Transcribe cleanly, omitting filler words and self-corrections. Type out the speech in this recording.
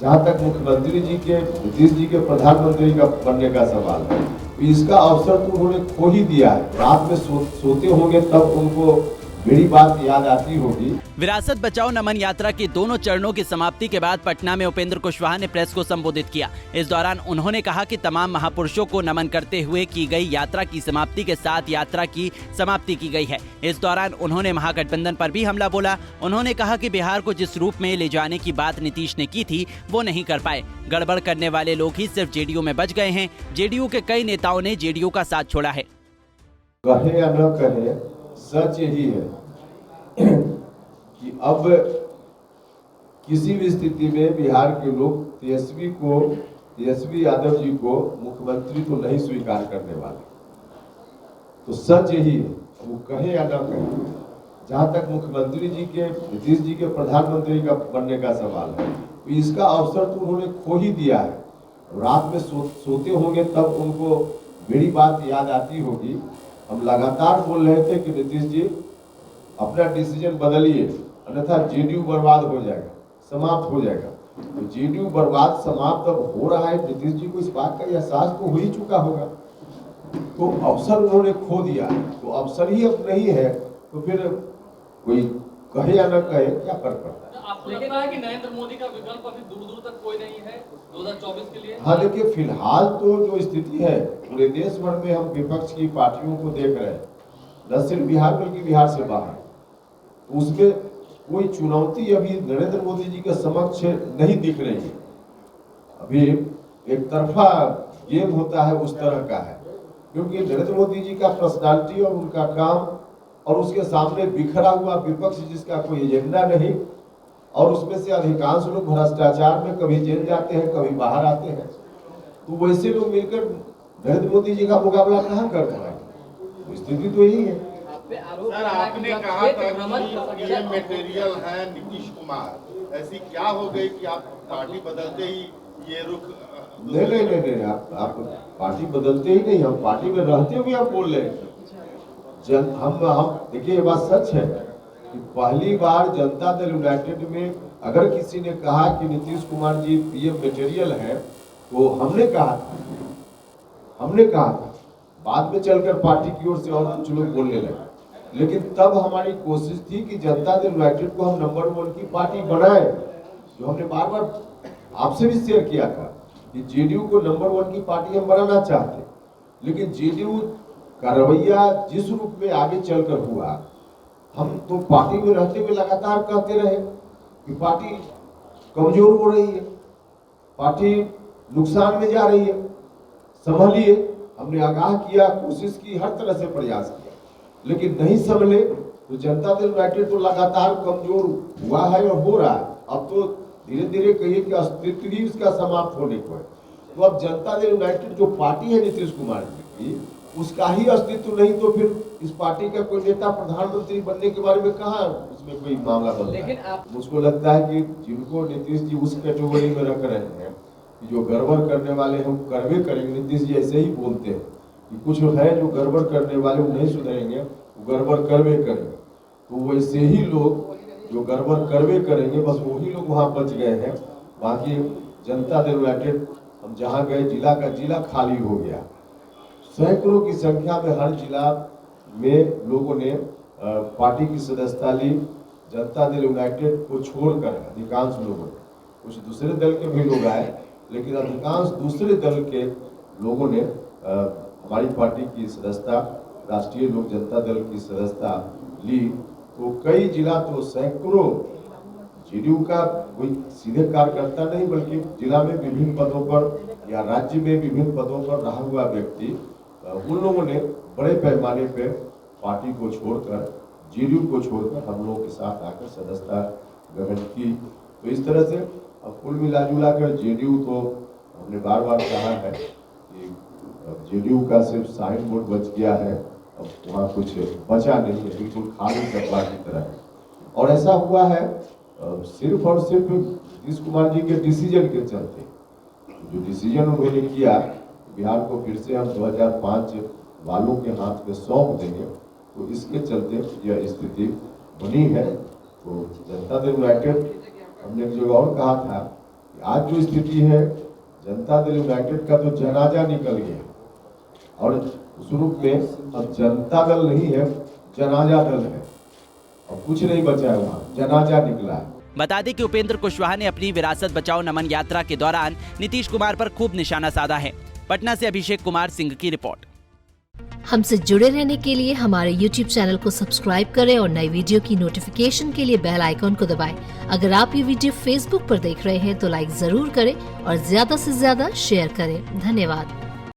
जहां तक मुख्यमंत्री जी के, नीतीश जी के प्रधानमंत्री का बनने का सवाल है, तो इसका अवसर तो उन्होंने खो ही दिया है। रात में सोते होंगे तब उनको मेरी बात याद आती होगी। विरासत बचाओ नमन यात्रा के दोनों चरणों की समाप्ति के बाद पटना में उपेंद्र कुशवाहा ने प्रेस को संबोधित किया। इस दौरान उन्होंने कहा कि तमाम महापुरुषों को नमन करते हुए की गई यात्रा की समाप्ति के साथ यात्रा की समाप्ति की गई है। इस दौरान उन्होंने महागठबंधन पर भी हमला बोला। उन्होंने कहा कि बिहार को जिस रूप में ले जाने की बात नीतीश ने की थी वो नहीं कर पाए। गड़बड़ करने वाले लोग ही सिर्फ जेडीयू में बच गए हैं। जेडीयू के कई नेताओं ने जेडीयू का साथ छोड़ा है। कहे या न कहे, सच यही है कि अब किसी भी स्थिति में बिहार के लोग तेजस्वी यादव जी को मुख्यमंत्री तो नहीं स्वीकार करने वाले। तो सच यही है, वो कहे या न कहे। जहां तक मुख्यमंत्री जी के, नीतीश जी के प्रधानमंत्री का बनने का सवाल है, तो इसका अवसर तो उन्होंने खो ही दिया है। रात में सोते होंगे तब उनको मेरी बात याद आती होगी। हम लगातार बोल रहे थे कि नीतीश जी अपना डिसीजन बदलिए, अन्यथा जेडीयू बर्बाद हो जाएगा, समाप्त हो जाएगा। तो जेडीयू बर्बाद समाप्त अब हो रहा है, नीतीश जी को इस बात का एहसास तो हो ही चुका होगा। तो अवसर उन्होंने खो दिया, तो अवसर ही अब नहीं है, तो फिर कोई कहे या न कहे क्या फर्क पड़ता है। आपको लगता है कि नरेंद्र मोदी का विकल्प अभी दूर दूर तक कोई नहीं है 2024 के लिए? हाँ, देखिए फिलहाल तो जो स्थिति है पूरे देश भर में हम विपक्ष की पार्टियों को देख रहे हैं, न सिर्फ बिहार बल्कि बिहार से बाहर, तो उसमें कोई चुनौती अभी नरेंद्र मोदी जी के समक्ष नहीं दिख रही है। अभी एक तरफा गेम होता है, उस तरह का है, क्योंकि नरेंद्र मोदी जी का पर्सनालिटी और उनका काम और उसके सामने बिखरा हुआ विपक्ष जिसका कोई एजेंडा नहीं, और उसमें से अधिकांश लोग भ्रष्टाचार में कभी जेल जाते हैं, कभी बाहर आते हैं, तो वैसे लोग मिलकर नरेंद्र मोदी जी का मुकाबला कहाँ कर पाएंगे? स्थिति तो यही है। सर, आपने कहा था कि ये मटेरियल है नीतीश कुमार, ऐसी क्या हो गई कि आप पार्टी बदलते ही ये रुख? नहीं, आप पार्टी बदलते ही नहीं, हम पार्टी में रहते हुए आप बोल रहे हैं। हम देखिए, ये बात सच है कि पहली बार जनता दल यूनाइटेड में अगर किसी ने कहा कि नीतीश कुमार जी पीएम मटेरियल है, तो हमने कहा था। बाद में चलकर पार्टी की ओर से और कुछ लोग बोलने लगे, लेकिन तब हमारी कोशिश थी कि जनता दल यूनाइटेड को हम नंबर 1 की पार्टी बनाए, जो हमने बार बार आपसे भी शेयर किया था कि जेडीयू को नंबर 1 की पार्टी हम बनाना चाहते, लेकिन जेडीयू का रवैया जिस रूप में आगे चलकर हुआ, हम तो पार्टी में रहते हुए लगातार कहते रहे कि पार्टी कमजोर हो रही है, पार्टी नुकसान में जा रही है, संभलिए। हमने आगाह किया, कोशिश की, हर तरह से प्रयास किया, लेकिन नहीं संभले। तो जनता दल यूनाइटेड तो लगातार कमजोर हुआ है और हो रहा है। अब तो धीरे धीरे कहिए कि अस्तित्व ही उसका समाप्त होने को है। तो अब जनता दल यूनाइटेड जो पार्टी है नीतीश कुमार जी की, उसका ही अस्तित्व नहीं, तो फिर इस पार्टी का कोई नेता प्रधानमंत्री बनने के बारे में कहा उसमें कोई मामला बन रहा है। मुझको लगता है कि जिनको नीतीश जी उस कैटेगरी में रख रहे हैं कि जो गड़बड़ करने वाले हैं वो करवे करेंगे, नीतीश जी ऐसे ही बोलते हैं कि कुछ है जो गड़बड़ करने वाले वो नहीं सुधरेंगे, वो गड़बड़ करवे करेंगे। तो वैसे ही लोग जो गड़बड़ करवे करेंगे, बस वही लोग वहाँ बच गए हैं। बाकी जनता दल यूनाइटेड हम जहाँ गए, जिला का जिला खाली हो गया। सैकड़ों की संख्या में हर जिला में लोगों ने पार्टी की सदस्यता ली। जनता दल यूनाइटेड को छोड़कर अधिकांश लोगों ने, कुछ दूसरे दल के भी लोग आए, लेकिन अधिकांश दूसरे दल के लोगों ने हमारी पार्टी की सदस्यता, राष्ट्रीय लोक जनता दल की सदस्यता ली। तो कई जिला, तो सैकड़ों जेडीयू का कोई सीधे कार्यकर्ता नहीं, बल्कि जिला में विभिन्न पदों पर या राज्य में विभिन्न पदों पर रहा हुआ व्यक्ति, उन लोगों ने बड़े पैमाने पे पार्टी को छोड़कर, जेडीयू को छोड़कर हम लोगों के साथ आकर सदस्यता ग्रहण की। तो इस तरह से अब कुल मिला जुला कर जेडीयू, तो हमने बार बार कहा है कि जेडीयू का सिर्फ साइन बोर्ड बच गया है, अब वहाँ कुछ बचा नहीं है, बिल्कुल खाली डब्बा की तरह है। और ऐसा हुआ है सिर्फ और सिर्फ नीतीश कुमार जी के डिसीजन के चलते। जो डिसीजन उन्होंने किया, बिहार को फिर से हम 2005 वालों के हाथ में सौंप देंगे, तो इसके चलते यह स्थिति बनी है। तो जनता दल यूनाइटेड, हमने एक जगह और कहा था आज जो स्थिति है, जनता दल यूनाइटेड का तो जनाजा निकल गया और उस रूप में अब जनता दल नहीं है, जनाजा दल है। अब कुछ नहीं बचा है, वहाँ जनाजा निकला है। बता दें कि उपेंद्र कुशवाहा ने अपनी विरासत बचाओ नमन यात्रा के दौरान नीतीश कुमार पर खूब निशाना साधा है। पटना से अभिषेक कुमार सिंह की रिपोर्ट। हमसे जुड़े रहने के लिए हमारे YouTube चैनल को सब्सक्राइब करें और नई वीडियो की नोटिफिकेशन के लिए बेल आइकॉन को दबाएं। अगर आप ये वीडियो Facebook पर देख रहे हैं तो लाइक जरूर करें और ज्यादा से ज्यादा शेयर करें। धन्यवाद।